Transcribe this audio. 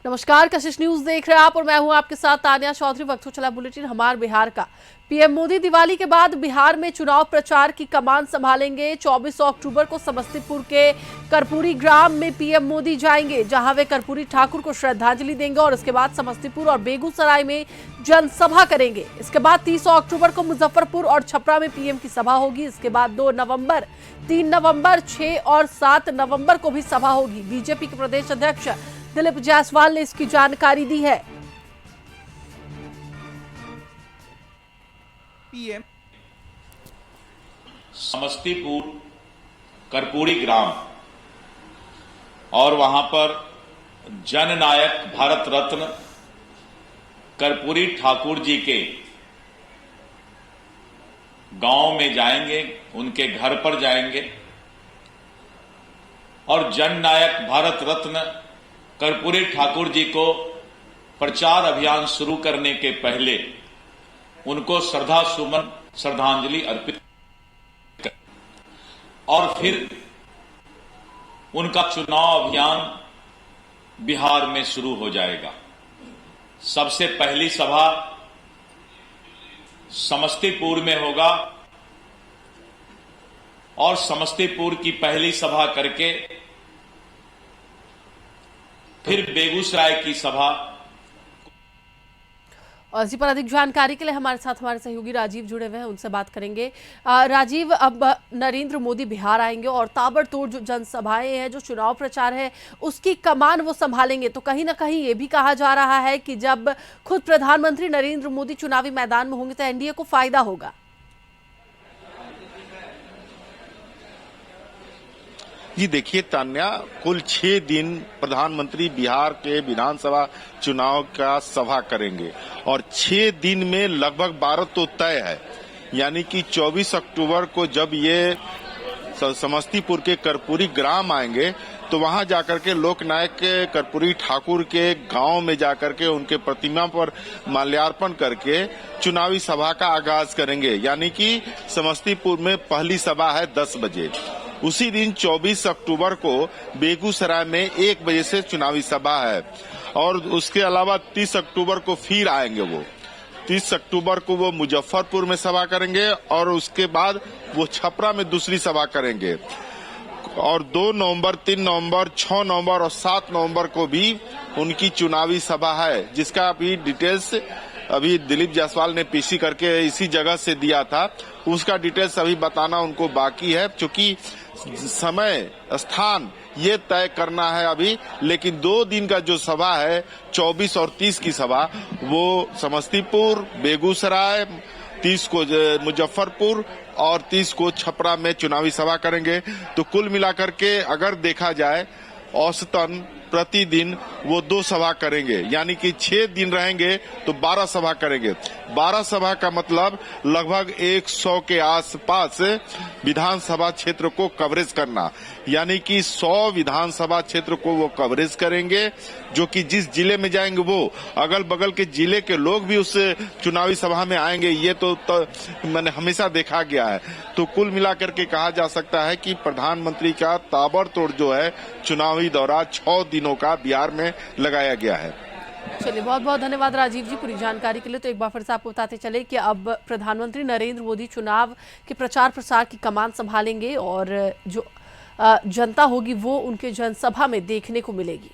नमस्कार, कशिश न्यूज देख रहे हैं आप और मैं हूं आपके साथ तानिया चौधरी। वक्त हो चला बुलेटिन हमार बिहार का। पीएम मोदी दिवाली के बाद बिहार में चुनाव प्रचार की कमान संभालेंगे। 24 अक्टूबर को समस्तीपुर के कर्पूरी ग्राम में पीएम मोदी जाएंगे, जहां वे कर्पूरी ठाकुर को श्रद्धांजलि देंगे और इसके बाद समस्तीपुर और बेगूसराय में जनसभा करेंगे। इसके बाद 30 अक्टूबर को मुजफ्फरपुर और छपरा में पीएम की सभा होगी। इसके बाद 2 नवंबर, 3 नवंबर, 6 और 7 नवंबर को भी सभा होगी। बीजेपी के प्रदेश अध्यक्ष दिलीप जायसवाल ने इसकी जानकारी दी है। पीएम समस्तीपुर कर्पूरी ग्राम और वहां पर जननायक भारत रत्न कर्पूरी ठाकुर जी के गांव में जाएंगे, उनके घर पर जाएंगे और जननायक भारत रत्न कर्पूरी ठाकुर जी को प्रचार अभियान शुरू करने के पहले उनको श्रद्धांजलि अर्पित कर और फिर उनका चुनाव अभियान बिहार में शुरू हो जाएगा। सबसे पहली सभा समस्तीपुर में होगा और समस्तीपुर की पहली सभा करके फिर बेगूसराय की सभा। और इसी पर अधिक जानकारी के लिए हमारे साथ हमारे सहयोगी राजीव जुड़े हुए हैं, उनसे बात करेंगे। राजीव, अब नरेंद्र मोदी बिहार आएंगे और ताबड़तोड़ जो जनसभाएं हैं, जो चुनाव प्रचार है, उसकी कमान वो संभालेंगे। तो कहीं ना कहीं ये भी कहा जा रहा है कि जब खुद प्रधानमंत्री नरेंद्र मोदी चुनावी मैदान में होंगे तो एनडीए को फायदा होगा। जी देखिए तान्या, कुल 6 दिन प्रधानमंत्री बिहार के विधानसभा चुनाव का सभा करेंगे और 6 दिन में लगभग 12 तो तय है। यानी कि 24 अक्टूबर को जब ये समस्तीपुर के कर्पूरी ग्राम आएंगे तो वहां जाकर के लोकनायक कर्पूरी ठाकुर के गांव में जाकर के उनके प्रतिमा पर माल्यार्पण करके चुनावी सभा का आगाज करेंगे। यानी कि समस्तीपुर में पहली सभा है 10 बजे। उसी दिन 24 अक्टूबर को बेगूसराय में 1 बजे से चुनावी सभा है और उसके अलावा 30 अक्टूबर को फिर आएंगे। वो 30 अक्टूबर को वो मुजफ्फरपुर में सभा करेंगे और उसके बाद वो छपरा में दूसरी सभा करेंगे और 2 नवंबर, 3 नवंबर, 6 नवंबर और 7 नवंबर को भी उनकी चुनावी सभा है, जिसका अभी डिटेल्स अभी दिलीप जायसवाल ने पीसी करके इसी जगह से दिया था। उसका डिटेल्स अभी बताना उनको बाकी है, क्योंकि समय स्थान ये तय करना है अभी। लेकिन 2 दिन का जो सभा है 24 और 30 की सभा, वो समस्तीपुर, बेगूसराय, 30 को मुजफ्फरपुर और 30 को छपरा में चुनावी सभा करेंगे। तो कुल मिलाकर के अगर देखा जाए औसतन प्रतिदिन वो 2 सभा करेंगे। यानी कि 6 दिन रहेंगे तो 12 सभा करेंगे। 12 सभा का मतलब लगभग 100 के आसपास विधानसभा क्षेत्र को कवरेज करना। यानी कि 100 विधानसभा क्षेत्र को वो कवरेज करेंगे, जो कि जिस जिले में जाएंगे वो अगल बगल के जिले के लोग भी उस चुनावी सभा में आएंगे। ये तो मैंने हमेशा देखा गया है। तो कुल मिलाकर के कहा जा सकता है कि प्रधानमंत्री का ताबड़तोड़ जो है चुनावी दौरा 6 दिनों का बिहार में लगाया गया है। चलिए, बहुत बहुत धन्यवाद राजीव जी पूरी जानकारी के लिए। तो एक बार फिर से आपको बताते चले कि अब प्रधानमंत्री नरेंद्र मोदी चुनाव के प्रचार प्रसार की कमान संभालेंगे और जो जनता होगी वो उनके जनसभा में देखने को मिलेगी।